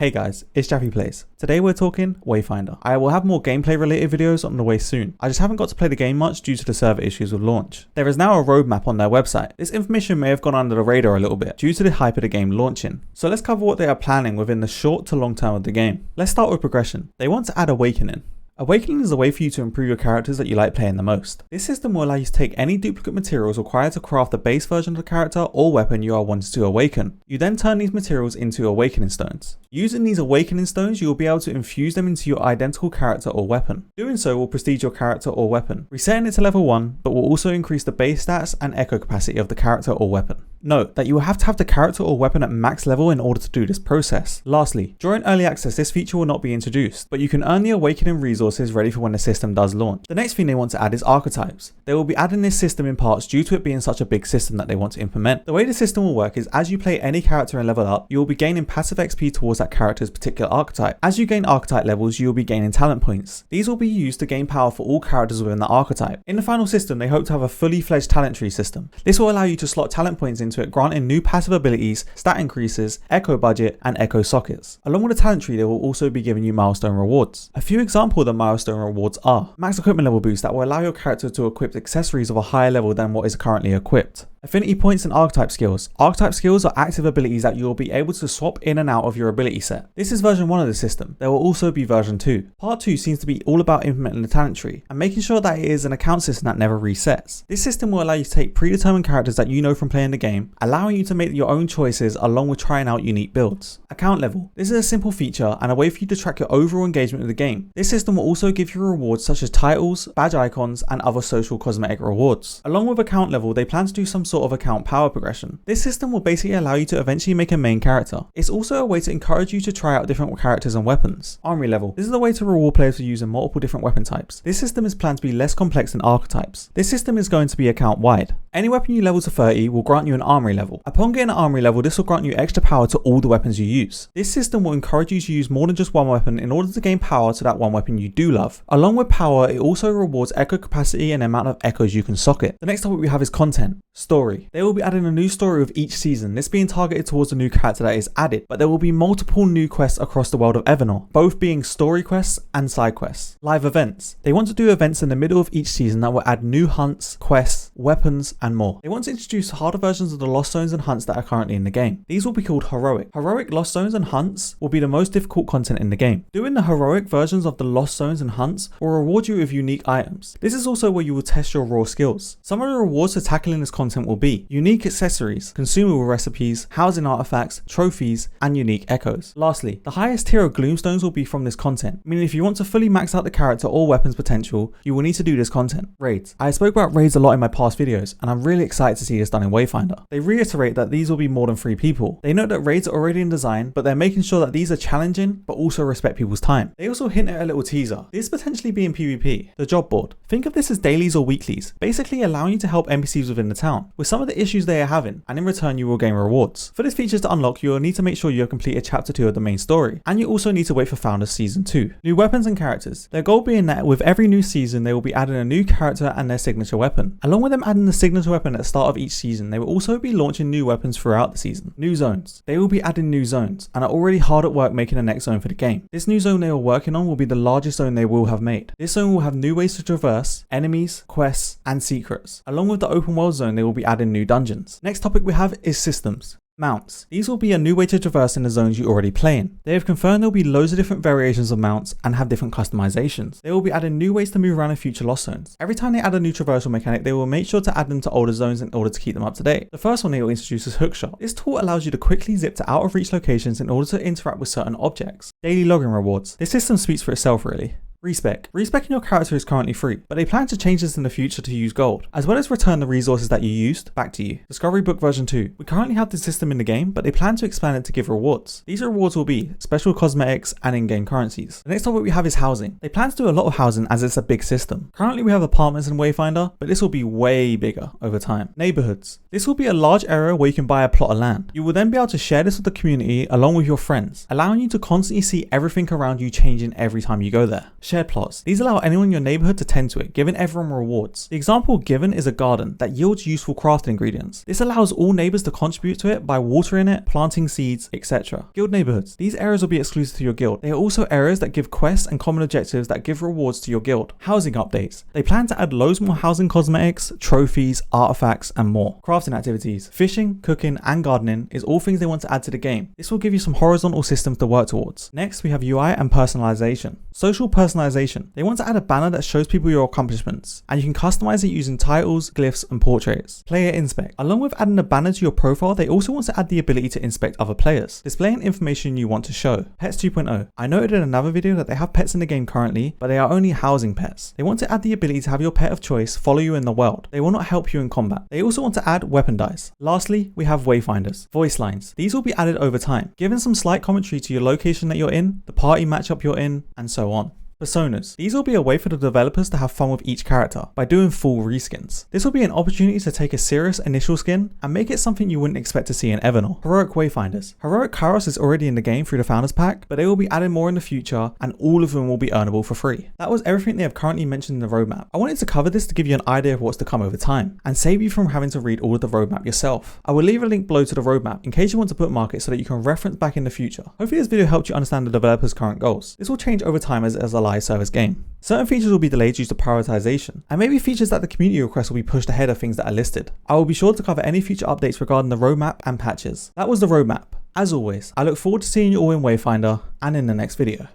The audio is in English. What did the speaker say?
Hey guys, it's JaffiePlays. Today we're talking Wayfinder. I will have more gameplay related videos on the way soon. I just haven't got to play the game much due to the server issues with launch. There is now a roadmap on their website. This information may have gone under the radar a little bit due to the hype of the game launching. So let's cover what they are planning within the short to long term of the game. Let's start with progression. They want to add Awakening. Awakening is a way for you to improve your characters that you like playing the most. This system will allow you to take any duplicate materials required to craft the base version of the character or weapon you are wanting to awaken. You then turn these materials into Awakening Stones. Using these Awakening Stones, you will be able to infuse them into your identical character or weapon. Doing so will prestige your character or weapon, resetting it to level 1, but will also increase the base stats and echo capacity of the character or weapon. Note that you will have to have the character or weapon at max level in order to do this process. Lastly, during early access this feature will not be introduced, but you can earn the Awakening resources ready for when the system does launch. The next thing they want to add is Archetypes. They will be adding this system in parts due to it being such a big system that they want to implement. The way the system will work is as you play any character and level up, you will be gaining passive XP towards that character's particular archetype. As you gain archetype levels, you will be gaining talent points. These will be used to gain power for all characters within the archetype. In the final system, they hope to have a fully fledged talent tree system. This will allow you to slot talent points into it, granting new passive abilities, stat increases, echo budget, and echo sockets. Along with the talent tree, they will also be giving you milestone rewards. A few examples of the milestone rewards are max equipment level boost that will allow your character to equip accessories of a higher level than what is currently equipped. Affinity points and archetype skills. Archetype skills are active abilities that you will be able to swap in and out of your ability set. This is version 1 of the system. There will also be version 2. Part 2 seems to be all about implementing the talent tree and making sure that it is an account system that never resets. This system will allow you to take predetermined characters that you know from playing the game, allowing you to make your own choices along with trying out unique builds. Account level. This is a simple feature and a way for you to track your overall engagement with the game. This system will also give you rewards such as titles, badge icons, and other social cosmetic rewards. Along with account level, they plan to do some sort of account power progression. This system will basically allow you to eventually make a main character. It's also a way to encourage you to try out different characters and weapons. Armory level. This is a way to reward players for using multiple different weapon types. This system is planned to be less complex than Archetypes. This system is going to be account wide. Any weapon you level to 30 will grant you an armory level. Upon getting an armory level, this will grant you extra power to all the weapons you use. This system will encourage you to use more than just one weapon in order to gain power to that one weapon you do love. Along with power, it also rewards echo capacity and the amount of echoes you can socket. The next topic we have is content. Story. They will be adding a new story with each season, this being targeted towards the new character that is added, but there will be multiple new quests across the world of Evernorth, both being story quests and side quests. Live events. They want to do events in the middle of each season that will add new hunts, quests, weapons, and more. They want to introduce harder versions of the lost zones and hunts that are currently in the game. These will be called heroic. Heroic lost zones and hunts will be the most difficult content in the game. Doing the heroic versions of the lost zones and hunts will reward you with unique items. This is also where you will test your raw skills. Some of the rewards for tackling this content will be unique accessories, consumable recipes, housing artifacts, trophies, and unique echoes. Lastly, the highest tier of gloomstones will be from this content, meaning if you want to fully max out the character or weapons potential, you will need to do this content. Raids. I spoke about raids a lot in my past videos, and I'm really excited to see this done in Wayfinder. They reiterate that these will be more than 3 people. They note that raids are already in design, but they're making sure that these are challenging, but also respect people's time. They also hint at a little teaser, this potentially being PvP. The job board. Think of this as dailies or weeklies, basically allowing you to help NPCs within the town with some of the issues they are having, and in return you will gain rewards. For this feature to unlock, you will need to make sure you have completed chapter 2 of the main story, and you also need to wait for Founders Season 2. New weapons and characters. Their goal being that with every new season they will be adding a new character and their signature weapon. Along with them adding the signature weapon at the start of each season, they will also be launching new weapons throughout the season. New zones. They will be adding new zones, and are already hard at work making the next zone for the game. This new zone they are working on will be the largest zone they will have made. This zone will have new ways to traverse, enemies, quests, and secrets. Along with the open world zone, they will be adding new dungeons. Next topic we have is systems. Mounts. These will be a new way to traverse in the zones you already play in. They have confirmed there will be loads of different variations of mounts and have different customizations. They will be adding new ways to move around in future lost zones. Every time they add a new traversal mechanic, they will make sure to add them to older zones in order to keep them up to date. The first one they will introduce is Hookshot. This tool allows you to quickly zip to out of reach locations in order to interact with certain objects. Daily login rewards. This system speaks for itself really. Respec. Respecing your character is currently free, but they plan to change this in the future to use gold, as well as return the resources that you used back to you. Discovery Book version 2. We currently have this system in the game, but they plan to expand it to give rewards. These rewards will be special cosmetics and in-game currencies. The next topic we have is housing. They plan to do a lot of housing as it's a big system. Currently we have apartments in Wayfinder, but this will be way bigger over time. Neighborhoods. This will be a large area where you can buy a plot of land. You will then be able to share this with the community along with your friends, allowing you to constantly see everything around you changing every time you go there. Shared plots. These allow anyone in your neighborhood to tend to it, giving everyone rewards. The example given is a garden that yields useful crafting ingredients. This allows all neighbors to contribute to it by watering it, planting seeds, etc. Guild neighborhoods. These areas will be exclusive to your guild. They are also areas that give quests and common objectives that give rewards to your guild. Housing updates. They plan to add loads more housing cosmetics, trophies, artifacts, and more. Crafting activities. Fishing, cooking, and gardening is all things they want to add to the game. This will give you some horizontal systems to work towards. Next, we have UI and personalization. Social personalization. They want to add a banner that shows people your accomplishments, and you can customize it using titles, glyphs, and portraits. Player inspect. Along with adding a banner to your profile, they also want to add the ability to inspect other players, displaying information you want to show. Pets 2.0. I noted in another video that they have pets in the game currently, but they are only housing pets. They want to add the ability to have your pet of choice follow you in the world. They will not help you in combat. They also want to add weapon dice. Lastly, we have Wayfinders. Voice lines. These will be added over time, giving some slight commentary to your location that you're in, the party matchup you're in, and so on. Personas. These will be a way for the developers to have fun with each character by doing full reskins. This will be an opportunity to take a serious initial skin and make it something you wouldn't expect to see in Evernote. Heroic Wayfinders. Heroic Kairos is already in the game through the Founders Pack, but they will be adding more in the future, and all of them will be earnable for free. That was everything they have currently mentioned in the roadmap. I wanted to cover this to give you an idea of what's to come over time, and save you from having to read all of the roadmap yourself. I will leave a link below to the roadmap in case you want to bookmark it so that you can reference back in the future. Hopefully this video helped you understand the developers' current goals. This will change over time as a live service game. Certain features will be delayed due to prioritization, and maybe features that the community requests will be pushed ahead of things that are listed. I will be sure to cover any future updates regarding the roadmap and patches. That was the roadmap. As always, I look forward to seeing you all in Wayfinder and in the next video.